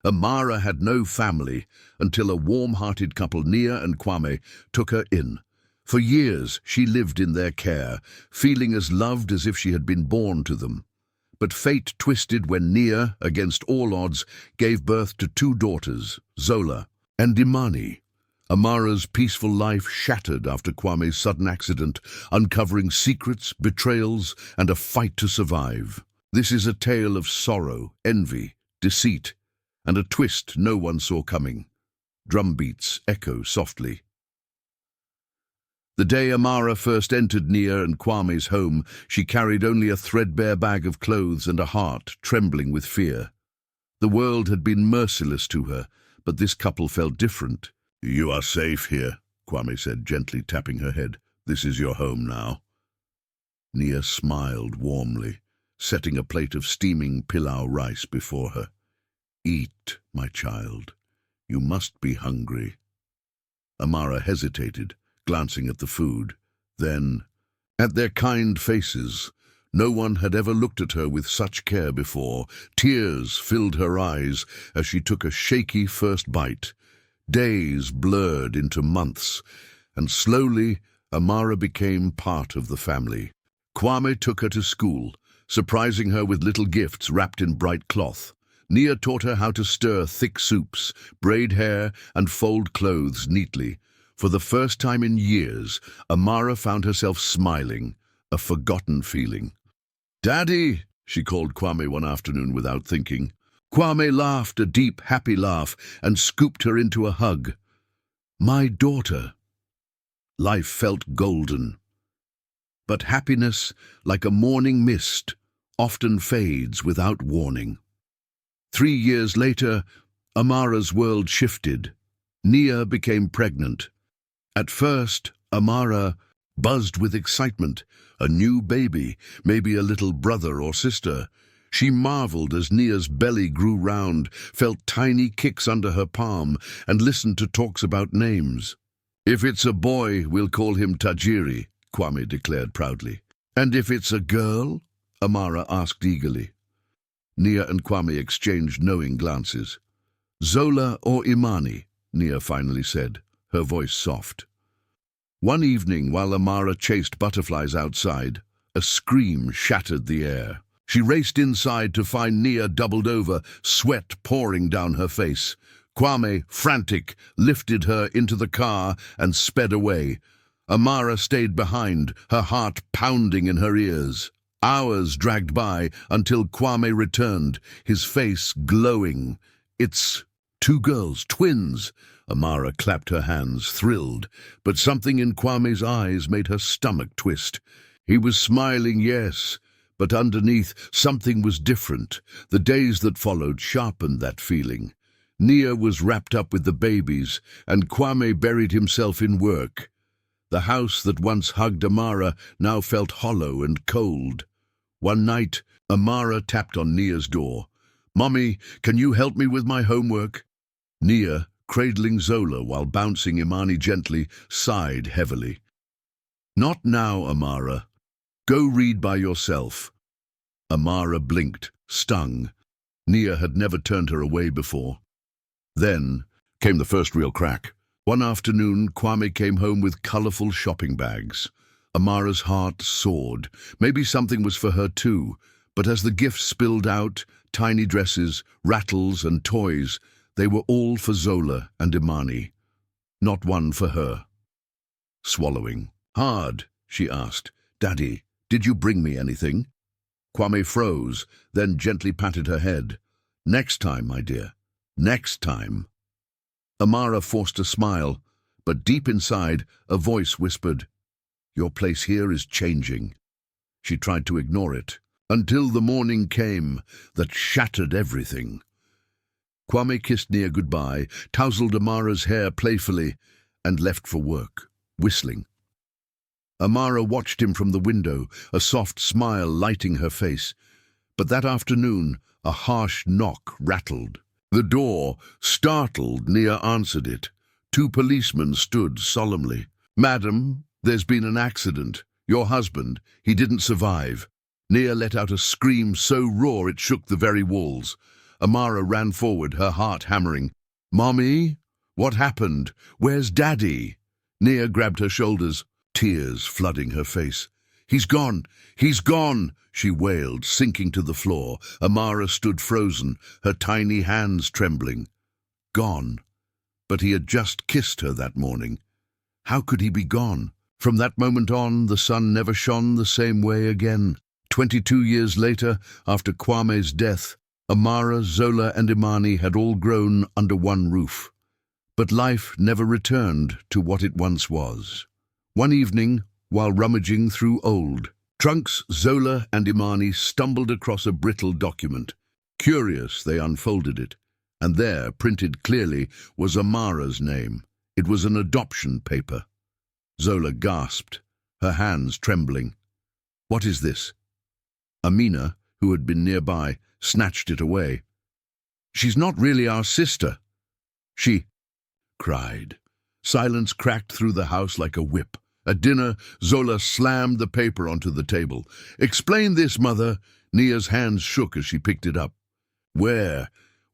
Amara had no family until a warm-hearted couple, Nia and Kwame, took her in. For years she lived in their care, feeling as loved as if she had been born to them. But fate twisted when Nia, against all odds, gave birth to two daughters, Zola and Imani. Amara's peaceful life shattered after Kwame's sudden accident, uncovering secrets, betrayals, and a fight to survive. This is a tale of sorrow, envy, deceit, and a twist no one saw coming. Drum beats echo softly. The day Amara first entered Nia and Kwame's home, she carried only a threadbare bag of clothes and a heart trembling with fear. The world had been merciless to her, but this couple felt different. "You are safe here," Kwame said, gently tapping her head. "This is your home now." Nia smiled warmly, setting a plate of steaming pilau rice before her. "Eat, my child. You must be hungry." Amara hesitated, glancing at the food. Then, at their kind faces. No one had ever looked at her with such care before. Tears filled her eyes as she took a shaky first bite. Days blurred into months, and slowly Amara became part of the family. Kwame took her to school, surprising her with little gifts wrapped in bright cloth. Nia taught her how to stir thick soups, braid hair, and fold clothes neatly. For the first time in years, Amara found herself smiling, a forgotten feeling. "Daddy," she called Kwame one afternoon without thinking. Kwame laughed a deep, happy laugh and scooped her into a hug. "My daughter." Life felt golden. But happiness, like a morning mist, often fades without warning. 3 years later, Amara's world shifted. Nia became pregnant. At first, Amara buzzed with excitement. A new baby, maybe a little brother or sister. She marveled as Nia's belly grew round, felt tiny kicks under her palm, and listened to talks about names. "If it's a boy, we'll call him Tajiri," Kwame declared proudly. "And if it's a girl?" Amara asked eagerly. Nia and Kwame exchanged knowing glances. "Zola or Imani," Nia finally said, her voice soft. One evening, while Amara chased butterflies outside, a scream shattered the air. She raced inside to find Nia doubled over, sweat pouring down her face. Kwame, frantic, lifted her into the car and sped away. Amara stayed behind, her heart pounding in her ears. Hours dragged by until Kwame returned, his face glowing. "It's 2 girls, twins." Amara clapped her hands, thrilled, but something in Kwame's eyes made her stomach twist. He was smiling, yes, but underneath something was different. The days that followed sharpened that feeling. Nia was wrapped up with the babies, and Kwame buried himself in work. The house that once hugged Amara now felt hollow and cold. One night, Amara tapped on Nia's door. "Mommy, can you help me with my homework?" Nia, cradling Zola while bouncing Imani gently, sighed heavily. "Not now, Amara. Go read by yourself." Amara blinked, stung. Nia had never turned her away before. Then came the first real crack. One afternoon, Kwame came home with colorful shopping bags. Amara's heart soared. Maybe something was for her too, but as the gifts spilled out, tiny dresses, rattles and toys, they were all for Zola and Imani, not one for her. Swallowing hard, she asked, "Daddy, did you bring me anything?" Kwame froze, then gently patted her head. "Next time, my dear, next time." Amara forced a smile, but deep inside, a voice whispered, "Your place here is changing." She tried to ignore it, until the morning came that shattered everything. Kwame kissed Nia goodbye, tousled Amara's hair playfully, and left for work, whistling. Amara watched him from the window, a soft smile lighting her face. But that afternoon, a harsh knock rattled. The door, startled, Nia answered it. 2 policemen stood solemnly. "Madam, there's been an accident. Your husband, he didn't survive." Nia let out a scream so raw it shook the very walls. Amara ran forward, her heart hammering. "Mommy? What happened? Where's Daddy?" Nia grabbed her shoulders, tears flooding her face. "He's gone! He's gone!" she wailed, sinking to the floor. Amara stood frozen, her tiny hands trembling. Gone. But he had just kissed her that morning. How could he be gone? From that moment on, the sun never shone the same way again. 22 years later, after Kwame's death, Amara, Zola and Imani had all grown under one roof. But life never returned to what it once was. One evening, while rummaging through old trunks, Zola and Imani stumbled across a brittle document. Curious, they unfolded it, and there, printed clearly, was Amara's name. It was an adoption paper. Zola gasped, her hands trembling. "What is this?" Amina, who had been nearby, snatched it away. "She's not really our sister." She cried. Silence cracked through the house like a whip. At dinner, Zola slammed the paper onto the table. "Explain this, Mother." Nia's hands shook as she picked it up. Where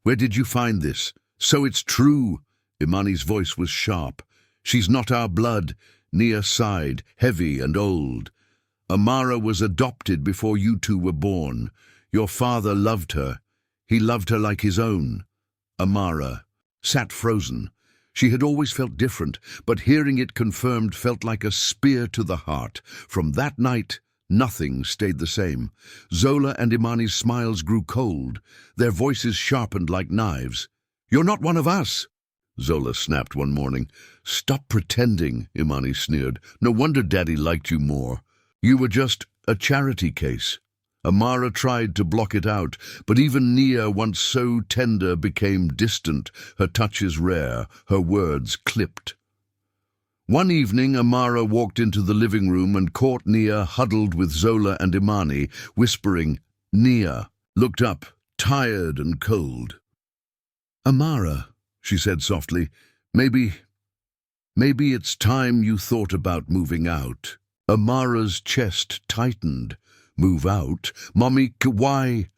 did you find this? So it's true." Imani's voice was sharp. "She's not our blood." Nia sighed, heavy and old. "Amara was adopted before you two were born. Your father loved her. He loved her like his own." Amara sat frozen. She had always felt different, but hearing it confirmed felt like a spear to the heart. From that night, nothing stayed the same. Zola and Imani's smiles grew cold. Their voices sharpened like knives. "You're not one of us," Zola snapped one morning. "Stop pretending," Imani sneered. "No wonder Daddy liked you more. You were just a charity case." Amara tried to block it out, but even Nia, once so tender, became distant, her touches rare, her words clipped. One evening, Amara walked into the living room and caught Nia huddled with Zola and Imani, whispering. Nia looked up, tired and cold. "Amara," she said softly, maybe it's time you thought about moving out." Amara's chest tightened. "Move out? Mommy, why?"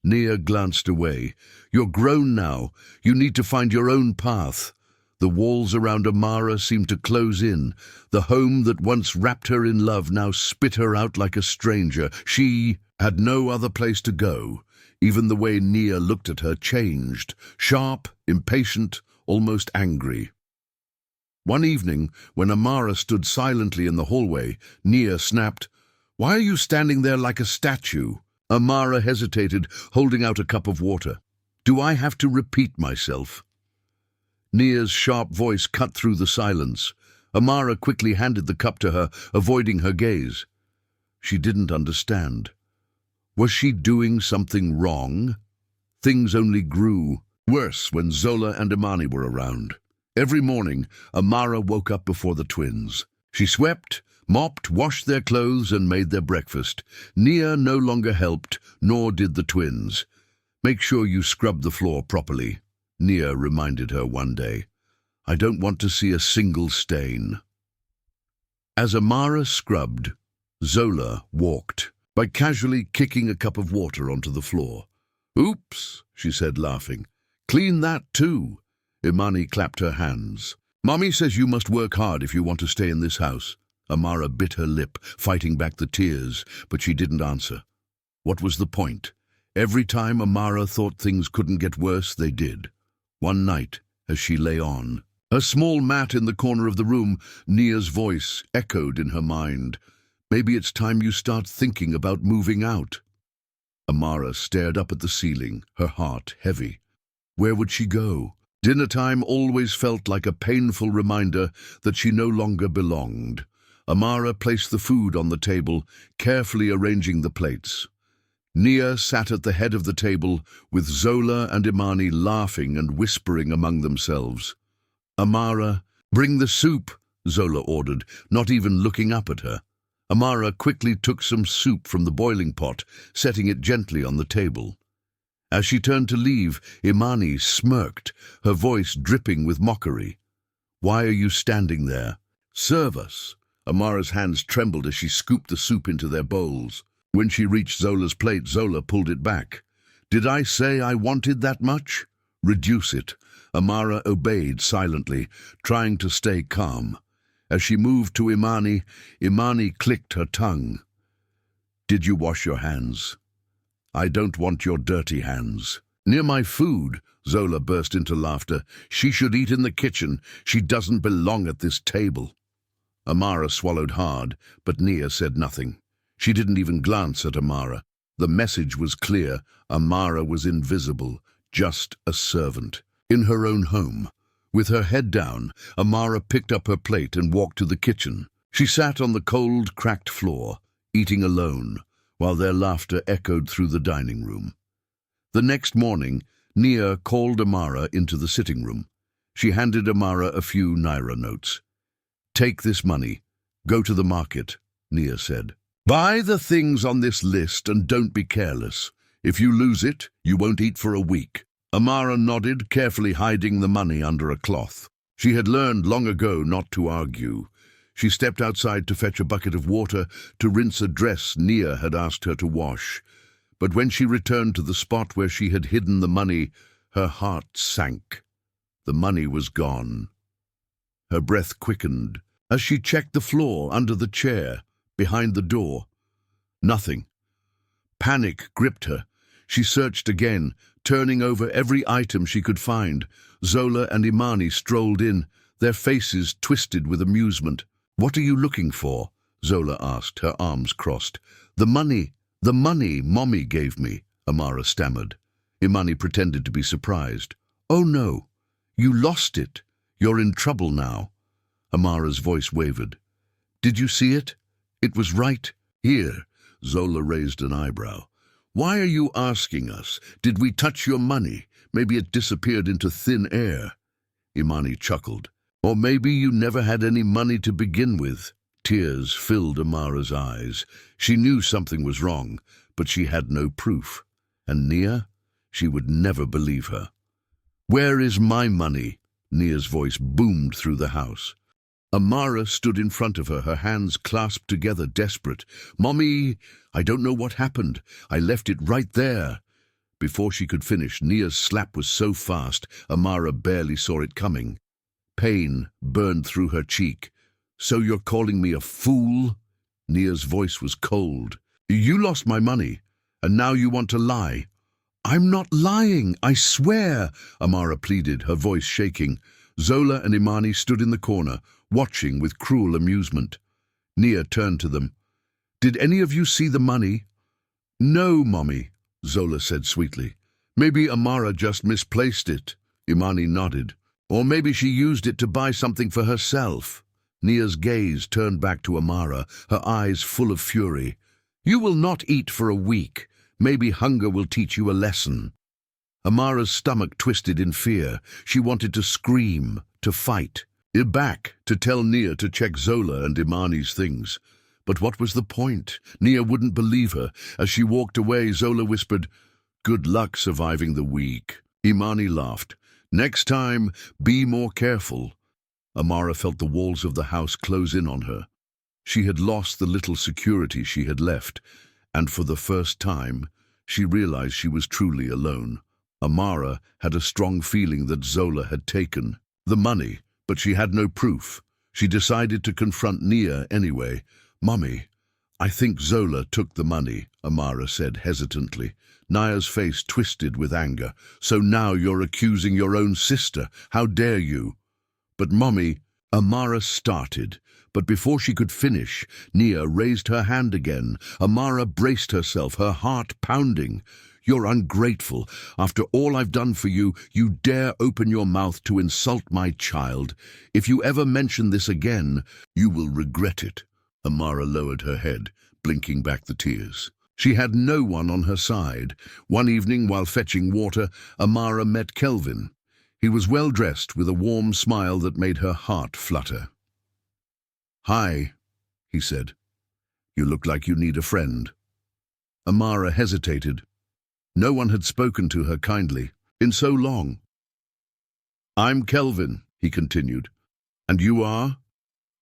Nia glanced away. "You're grown now. You need to find your own path." The walls around Amara seemed to close in. The home that once wrapped her in love now spit her out like a stranger. She had no other place to go. Even the way Nia looked at her changed, sharp, impatient, almost angry. One evening, when Amara stood silently in the hallway, Nia snapped, "Why are you standing there like a statue?" Amara hesitated, holding out a cup of water. "Do I have to repeat myself?" Nia's sharp voice cut through the silence. Amara quickly handed the cup to her, avoiding her gaze. She didn't understand. Was she doing something wrong? Things only grew worse when Zola and Imani were around. Every morning, Amara woke up before the twins. She swept, mopped, washed their clothes and made their breakfast. Nia no longer helped, nor did the twins. "Make sure you scrub the floor properly," Nia reminded her one day. "I don't want to see a single stain." As Amara scrubbed, Zola walked, by casually kicking a cup of water onto the floor. "Oops," she said, laughing. "Clean that too." Imani clapped her hands. "Mommy says you must work hard if you want to stay in this house." Amara bit her lip, fighting back the tears, but she didn't answer. What was the point? Every time Amara thought things couldn't get worse, they did. One night, as she lay on a small mat in the corner of the room, Nia's voice echoed in her mind. "Maybe it's time you start thinking about moving out." Amara stared up at the ceiling, her heart heavy. Where would she go? Dinner time always felt like a painful reminder that she no longer belonged. Amara placed the food on the table, carefully arranging the plates. Nia sat at the head of the table, with Zola and Imani laughing and whispering among themselves. "Amara, bring the soup," Zola ordered, not even looking up at her. Amara quickly took some soup from the boiling pot, setting it gently on the table. As she turned to leave, Imani smirked, her voice dripping with mockery. "Why are you standing there? Serve us." Amara's hands trembled as she scooped the soup into their bowls. When she reached Zola's plate, Zola pulled it back. Did I say I wanted that much? Reduce it. Amara obeyed silently, trying to stay calm. As she moved to Imani, Imani clicked her tongue. Did you wash your hands? I don't want your dirty hands. Near my food, Zola burst into laughter. She should eat in the kitchen. She doesn't belong at this table. Amara swallowed hard, but Nia said nothing. She didn't even glance at Amara. The message was clear. Amara was invisible, just a servant. In her own home. With her head down, Amara picked up her plate and walked to the kitchen. She sat on the cold, cracked floor, eating alone, while their laughter echoed through the dining room. The next morning, Nia called Amara into the sitting room. She handed Amara a few naira notes. Take this money. Go to the market, Nia said. Buy the things on this list and don't be careless. If you lose it, you won't eat for a week. Amara nodded, carefully hiding the money under a cloth. She had learned long ago not to argue. She stepped outside to fetch a bucket of water to rinse a dress Nia had asked her to wash. But when she returned to the spot where she had hidden the money, her heart sank. The money was gone. Her breath quickened as she checked the floor under the chair, behind the door. Nothing. Panic gripped her. She searched again, turning over every item she could find. Zola and Imani strolled in, their faces twisted with amusement. What are you looking for? Zola asked, her arms crossed. The money Mommy gave me, Amara stammered. Imani pretended to be surprised. Oh no, you lost it. You're in trouble now. Amara's voice wavered. Did you see it? It was right here. Zola raised an eyebrow. Why are you asking us? Did we touch your money? Maybe it disappeared into thin air. Imani chuckled. Or maybe you never had any money to begin with. Tears filled Amara's eyes. She knew something was wrong, but she had no proof. And Nia? She would never believe her. Where is my money? Nia's voice boomed through the house. Amara stood in front of her, her hands clasped together, desperate. Mommy, I don't know what happened. I left it right there. Before she could finish, Nia's slap was so fast, Amara barely saw it coming. Pain burned through her cheek. So you're calling me a fool? Nia's voice was cold. You lost my money, and now you want to lie. I'm not lying, I swear, Amara pleaded, her voice shaking. Zola and Imani stood in the corner, watching with cruel amusement. Nia turned to them. Did any of you see the money? No, Mommy, Zola said sweetly. Maybe Amara just misplaced it. Imani nodded. Or maybe she used it to buy something for herself. Nia's gaze turned back to Amara, her eyes full of fury. You will not eat for a week. Maybe hunger will teach you a lesson. Amara's stomach twisted in fear. She wanted to scream, to fight. Back to tell Nia to check Zola and Imani's things. But what was the point? Nia wouldn't believe her. As she walked away, Zola whispered, Good luck surviving the week. Imani laughed. Next time, be more careful. Amara felt the walls of the house close in on her. She had lost the little security she had left, and for the first time, she realized she was truly alone. Amara had a strong feeling that Zola had taken the money, but she had no proof. She decided to confront Nia anyway. Mommy, I think Zola took the money, Amara said hesitantly. Nia's face twisted with anger. So now you're accusing your own sister. How dare you? But Mommy, Amara started. But before she could finish, Nia raised her hand again. Amara braced herself, her heart pounding. You're ungrateful. After all I've done for you, you dare open your mouth to insult my child. If you ever mention this again, you will regret it. Amara lowered her head, blinking back the tears. She had no one on her side. One evening, while fetching water, Amara met Kelvin. He was well-dressed, with a warm smile that made her heart flutter. Hi, he said. You look like you need a friend. Amara hesitated. No one had spoken to her kindly in so long. I'm Kelvin, he continued. And you are?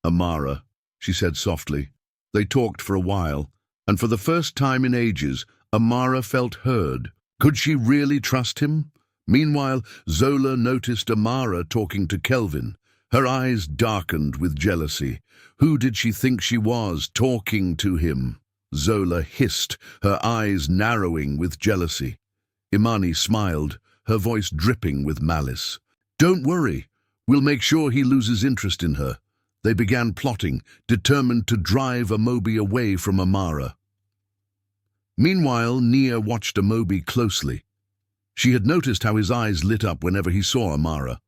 Amara, she said softly. They talked for a while, and for the first time in ages, Amara felt heard. Could she really trust him? Meanwhile, Zola noticed Amara talking to Kelvin. Her eyes darkened with jealousy. Who did she think she was, talking to him? Zola hissed, her eyes narrowing with jealousy. Imani smiled, her voice dripping with malice. "Don't worry. We'll make sure he loses interest in her." They began plotting, determined to drive Amobi away from Amara. Meanwhile, Nia watched Amobi closely. She had noticed how his eyes lit up whenever he saw Amara.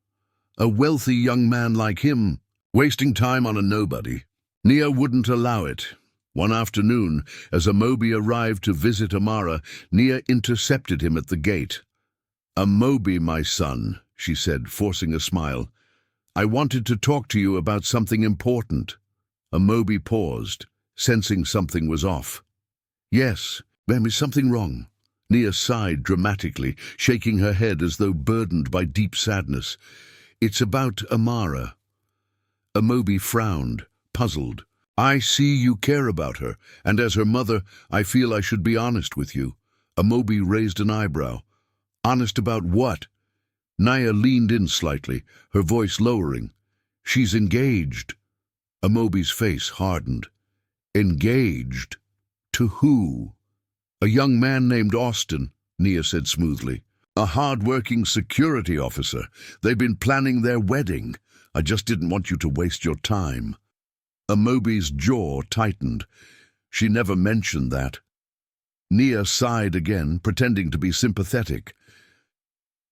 A wealthy young man like him, wasting time on a nobody. Nia wouldn't allow it. One afternoon, as Amobi arrived to visit Amara, Nia intercepted him at the gate. "Amobi, my son," she said, forcing a smile. "I wanted to talk to you about something important." Amobi paused, sensing something was off. "Yes, ma'am, is something wrong?" Nia sighed dramatically, shaking her head as though burdened by deep sadness. "It's about Amara." Amobi frowned, puzzled. "I see you care about her, and as her mother, I feel I should be honest with you." Amobi raised an eyebrow. "Honest about what?" Nia leaned in slightly, her voice lowering. "She's engaged." Amobi's face hardened. "Engaged? To who?" "A young man named Austin," Nia said smoothly. "A hard-working security officer. They've been planning their wedding. I just didn't want you to waste your time." Amobi's jaw tightened. She never mentioned that. Nia sighed again, pretending to be sympathetic.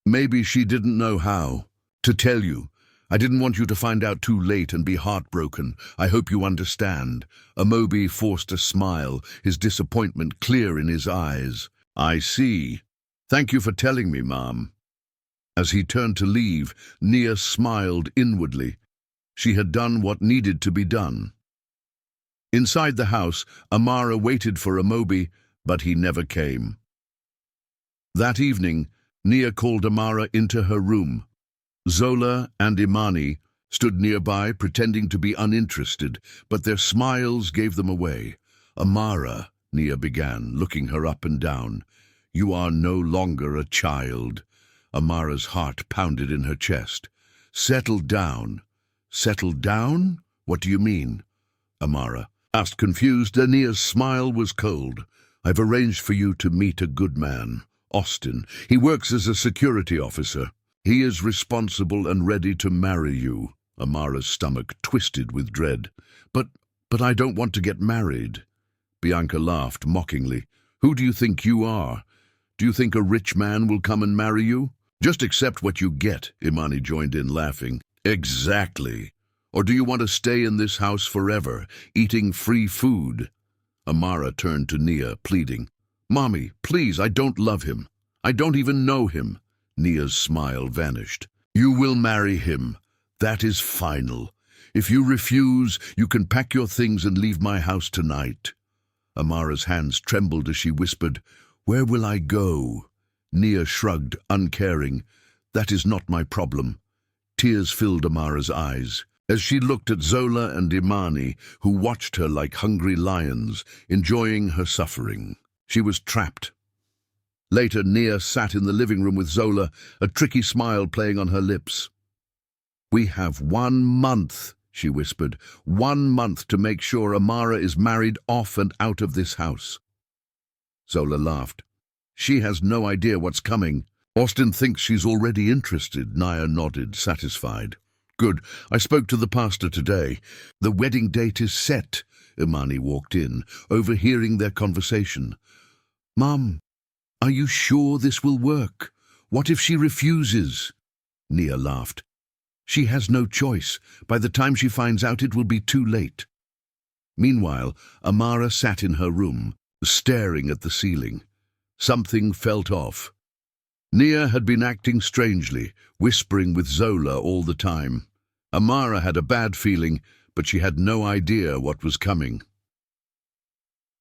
"Maybe she didn't know how to tell you. I didn't want you to find out too late and be heartbroken. I hope you understand." Amobi forced a smile, his disappointment clear in his eyes. "I see. Thank you for telling me, Mom." As he turned to leave, Nia smiled inwardly. She had done what needed to be done. Inside the house, Amara waited for Amobi, but he never came. That evening, Nia called Amara into her room. Zola and Imani stood nearby, pretending to be uninterested, but their smiles gave them away. "Amara," Nia began, looking her up and down, "you are no longer a child." Amara's heart pounded in her chest. "Settle down." "Settle down? What do you mean?" Amara asked, confused. Nia's smile was cold. "I've arranged for you to meet a good man. Austin. He works as a security officer. He is responsible and ready to marry you." Amara's stomach twisted with dread. But I don't want to get married." Bianca laughed mockingly. "Who do you think you are? Do you think a rich man will come and marry you?" "Just accept what you get," Imani joined in, laughing. "Exactly. Or do you want to stay in this house forever, eating free food?" Amara turned to Nia, pleading. "Mommy, please, I don't love him. I don't even know him." Nia's smile vanished. "You will marry him. That is final. If you refuse, you can pack your things and leave my house tonight." Amara's hands trembled as she whispered, "Where will I go?" Nia shrugged, uncaring. "That is not my problem." Tears filled Amara's eyes as she looked at Zola and Imani, who watched her like hungry lions, enjoying her suffering. She was trapped. Later, Nia sat in the living room with Zola, a tricky smile playing on her lips. "We have 1 month," she whispered, 1 month to make sure Amara is married off and out of this house. Zola laughed. "She has no idea what's coming. Austin thinks she's already interested." Nia nodded, satisfied. "Good. I spoke to the pastor today. The wedding date is set." Imani walked in, overhearing their conversation. "Mom, are you sure this will work? What if she refuses?" Nia laughed. "She has no choice. By the time she finds out, it will be too late." Meanwhile, Amara sat in her room, staring at the ceiling. Something felt off. Nia had been acting strangely, whispering with Zola all the time. Amara had a bad feeling, but she had no idea what was coming.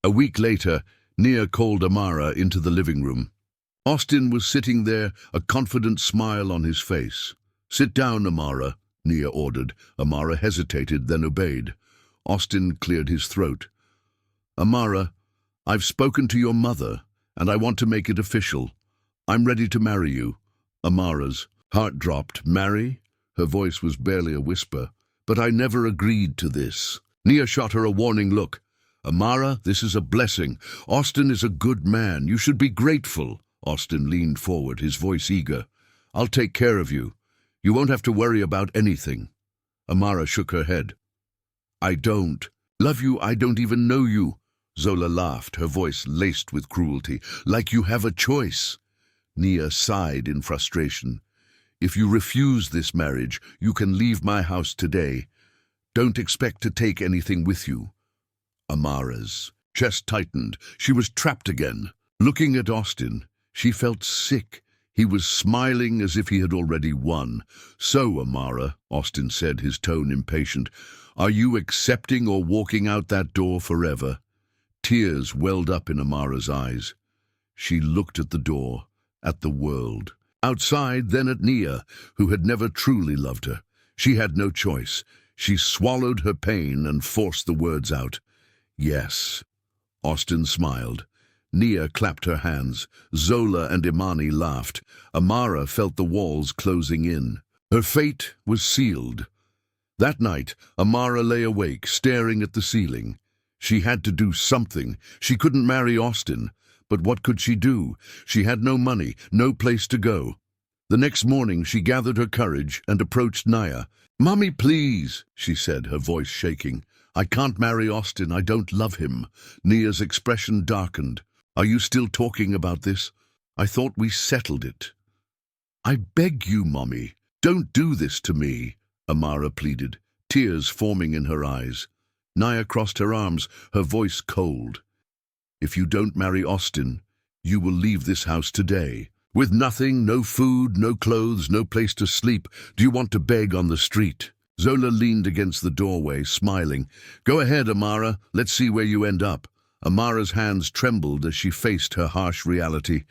A week later, Nia called Amara into the living room. Austin was sitting there, a confident smile on his face. "Sit down, Amara," Nia ordered. Amara hesitated, then obeyed. Austin cleared his throat. "Amara, I've spoken to your mother, and I want to make it official. I'm ready to marry you. Amara's heart dropped. Marry? Her voice was barely a whisper. But I never agreed to this. Nia shot her a warning look. Amara, this is a blessing. Austin is a good man. You should be grateful. Austin leaned forward, his voice eager. I'll take care of you. You won't have to worry about anything. Amara shook her head. I don't love you. I don't even know you. Zola laughed, her voice laced with cruelty. Like you have a choice. Nia sighed in frustration. If you refuse this marriage, you can leave my house today. Don't expect to take anything with you. Amara's chest tightened. She was trapped again. Looking at Austin, she felt sick. He was smiling as if he had already won. So, Amara, Austin said, his tone impatient, are you accepting or walking out that door forever? Tears welled up in Amara's eyes. She looked at the door, at the world. Outside, then at Nia, who had never truly loved her. She had no choice. She swallowed her pain and forced the words out. Yes. Austin smiled. Nia clapped her hands. Zola and Imani laughed. Amara felt the walls closing in. Her fate was sealed. That night, Amara lay awake, staring at the ceiling. She had to do something. She couldn't marry Austin. But what could she do? She had no money, no place to go. The next morning, she gathered her courage and approached Nia. "Mommy, please," she said, her voice shaking. "I can't marry Austin. I don't love him." Nia's expression darkened. "Are you still talking about this? I thought we settled it." "I beg you, Mommy, don't do this to me," Amara pleaded, tears forming in her eyes. Nia crossed her arms, her voice cold. "If you don't marry Austin, you will leave this house today. With nothing, no food, no clothes, no place to sleep. Do you want to beg on the street?" Zola leaned against the doorway, smiling. "Go ahead, Amara. Let's see where you end up." Amara's hands trembled as she faced her harsh reality.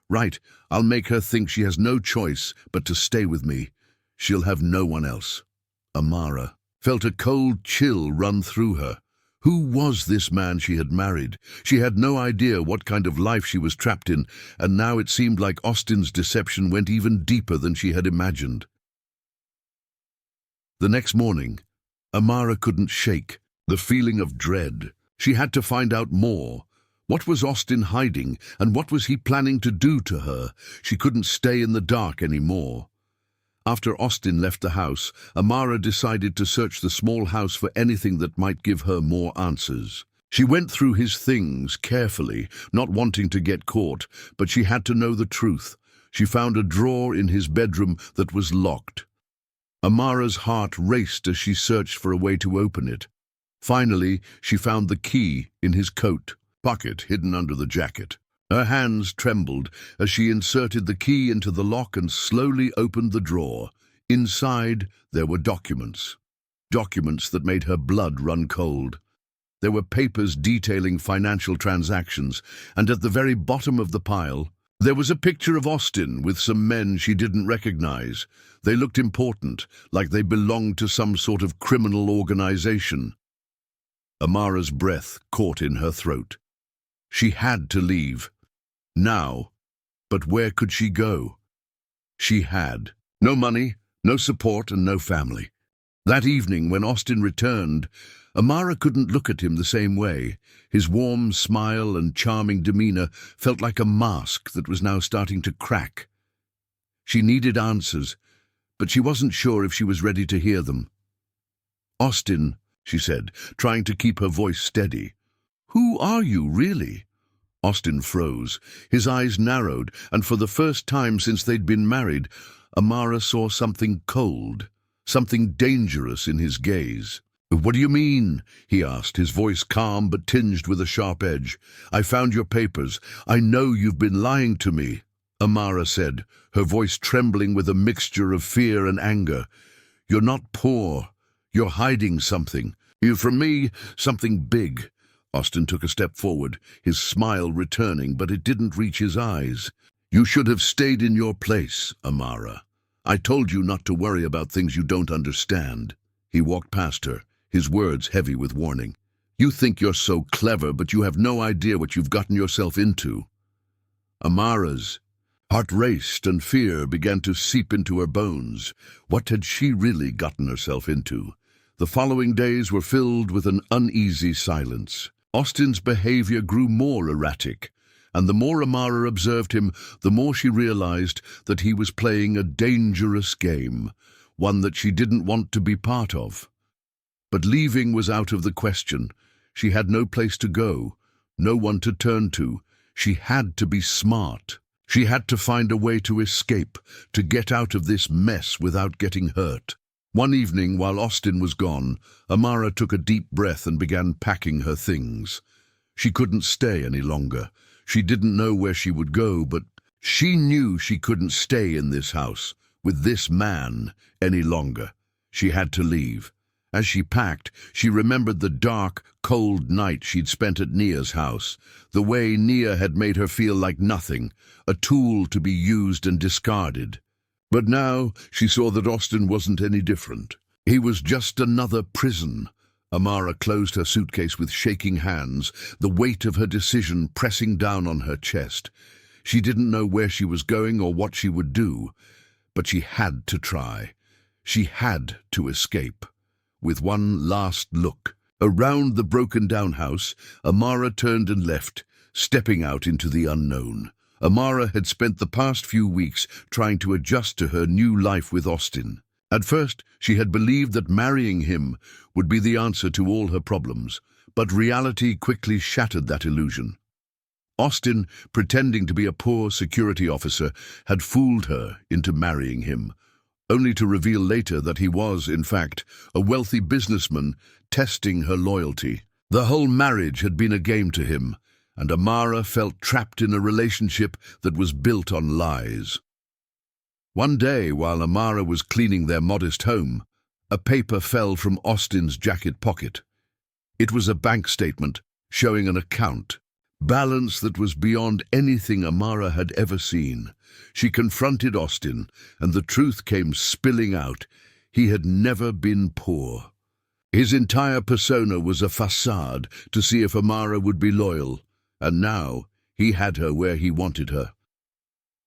"Right, I'll make her think she has no choice but to stay with me. She'll have no one else." Amara felt a cold chill run through her. Who was this man she had married? She had no idea what kind of life she was trapped in, and now it seemed like Austin's deception went even deeper than she had imagined. The next morning, Amara couldn't shake the feeling of dread. She had to find out more. What was Austin hiding, and what was he planning to do to her? She couldn't stay in the dark anymore. After Austin left the house, Amara decided to search the small house for anything that might give her more answers. She went through his things carefully, not wanting to get caught, but she had to know the truth. She found a drawer in his bedroom that was locked. Amara's heart raced as she searched for a way to open it. Finally, she found the key in his coat pocket hidden under the jacket. Her hands trembled as she inserted the key into the lock and slowly opened the drawer. Inside, there were documents. Documents that made her blood run cold. There were papers detailing financial transactions, and at the very bottom of the pile, there was a picture of Austin with some men she didn't recognize. They looked important, like they belonged to some sort of criminal organization. Amara's breath caught in her throat. She had to leave. Now, but where could she go? She had no money, no support, and no family. That evening, when Austin returned, Amara couldn't look at him the same way. His warm smile and charming demeanor felt like a mask that was now starting to crack. She needed answers, but she wasn't sure if she was ready to hear them. "Austin," she said, trying to keep her voice steady. "Who are you, really?" Austin froze. His eyes narrowed, and for the first time since they'd been married, Amara saw something cold, something dangerous in his gaze. "What do you mean?" he asked, his voice calm but tinged with a sharp edge. "I found your papers. I know you've been lying to me," Amara said, her voice trembling with a mixture of fear and anger. "You're not poor. You're hiding something. From me, something big." Austin took a step forward, his smile returning, but it didn't reach his eyes. "You should have stayed in your place, Amara. I told you not to worry about things you don't understand." He walked past her, his words heavy with warning. "You think you're so clever, but you have no idea what you've gotten yourself into." Amara's Heart raced and fear began to seep into her bones. What had she really gotten herself into? The following days were filled with an uneasy silence. Austin's behavior grew more erratic, and the more Amara observed him, the more she realized that he was playing a dangerous game, one that she didn't want to be part of. But leaving was out of the question. She had no place to go, no one to turn to. She had to be smart. She had to find a way to escape, to get out of this mess without getting hurt. One evening, while Austin was gone, Amara took a deep breath and began packing her things. She couldn't stay any longer. She didn't know where she would go, but she knew she couldn't stay in this house, with this man, any longer. She had to leave. As she packed, she remembered the dark, cold night she'd spent at Nia's house, the way Nia had made her feel like nothing, a tool to be used and discarded. But now she saw that Austin wasn't any different. He was just another prison. Amara closed her suitcase with shaking hands, the weight of her decision pressing down on her chest. She didn't know where she was going or what she would do, but she had to try. She had to escape. With one last look around the broken-down house, Amara turned and left, stepping out into the unknown. Amara had spent the past few weeks trying to adjust to her new life with Austin. At first, she had believed that marrying him would be the answer to all her problems, but reality quickly shattered that illusion. Austin, pretending to be a poor security officer, had fooled her into marrying him, only to reveal later that he was, in fact, a wealthy businessman testing her loyalty. The whole marriage had been a game to him, and Amara felt trapped in a relationship that was built on lies. One day, while Amara was cleaning their modest home, a paper fell from Austin's jacket pocket. It was a bank statement showing an account balance that was beyond anything Amara had ever seen. She confronted Austin, and the truth came spilling out. He had never been poor. His entire persona was a facade to see if Amara would be loyal, and now he had her where he wanted her.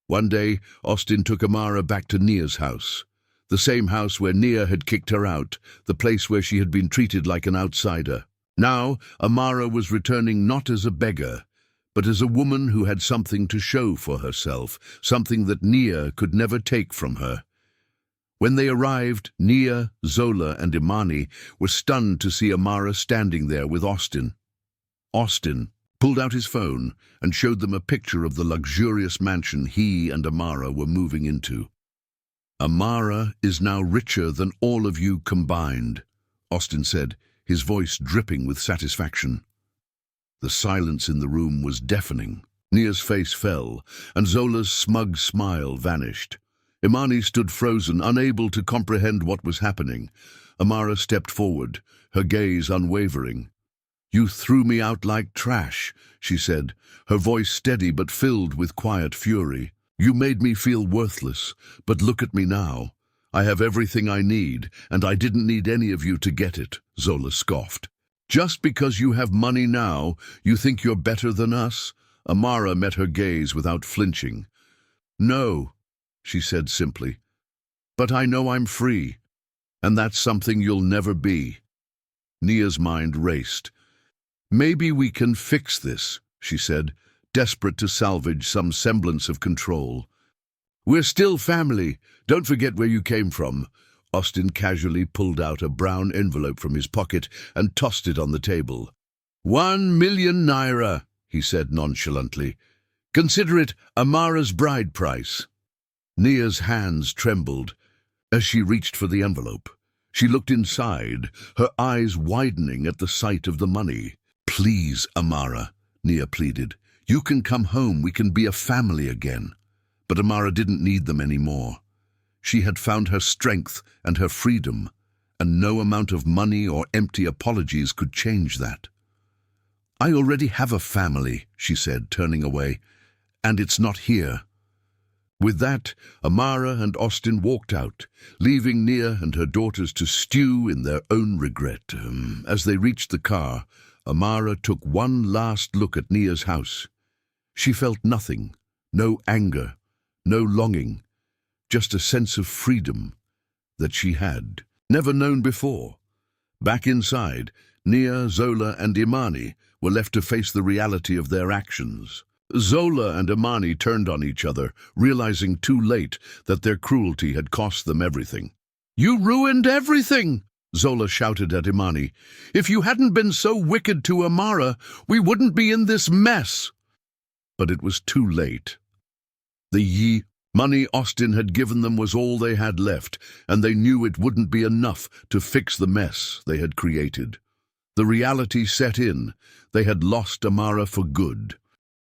One day, Austin took Amara back to Nia's house, the same house where Nia had kicked her out, the place where she had been treated like an outsider. Now, Amara was returning not as a beggar, but as a woman who had something to show for herself, something that Nia could never take from her. When they arrived, Nia, Zola, and Imani were stunned to see Amara standing there with Austin. Austin pulled out his phone and showed them a picture of the luxurious mansion he and Amara were moving into. "Amara is now richer than all of you combined," Austin said, his voice dripping with satisfaction. The silence in the room was deafening. Nia's face fell, and Zola's smug smile vanished. Imani stood frozen, unable to comprehend what was happening. Amara stepped forward, her gaze unwavering. "You threw me out like trash," she said, her voice steady but filled with quiet fury. "You made me feel worthless, but look at me now. I have everything I need, and I didn't need any of you to get it," Zola scoffed. "Just because you have money now, you think you're better than us?" Amara met her gaze without flinching. "No," she said simply, "but I know I'm free, and that's something you'll never be." Nia's mind raced. "Maybe we can fix this," she said, desperate to salvage some semblance of control. "We're still family. Don't forget where you came from." Austin casually pulled out a brown envelope from his pocket and tossed it on the table. 1 million naira, he said nonchalantly. "Consider it Amara's bride price." Nia's hands trembled as she reached for the envelope. She looked inside, her eyes widening at the sight of the money. "Please, Amara," Nia pleaded. "You can come home. We can be a family again." But Amara didn't need them anymore. She had found her strength and her freedom, and no amount of money or empty apologies could change that. "I already have a family," she said, turning away, "and it's not here." With that, Amara and Austin walked out, leaving Nia and her daughters to stew in their own regret. As they reached the car, Amara took one last look at Nia's house. She felt nothing, no anger, No longing, just a sense of freedom that she had never known before. Back inside, Nia, Zola, and Imani were left to face the reality of their actions. Zola and Imani turned on each other, realizing too late that their cruelty had cost them everything. "You ruined everything!" Zola shouted at Imani. "If you hadn't been so wicked to Amara, we wouldn't be in this mess." But it was too late. The money Austin had given them was all they had left, and they knew it wouldn't be enough to fix the mess they had created. The reality set in. They had lost Amara for good.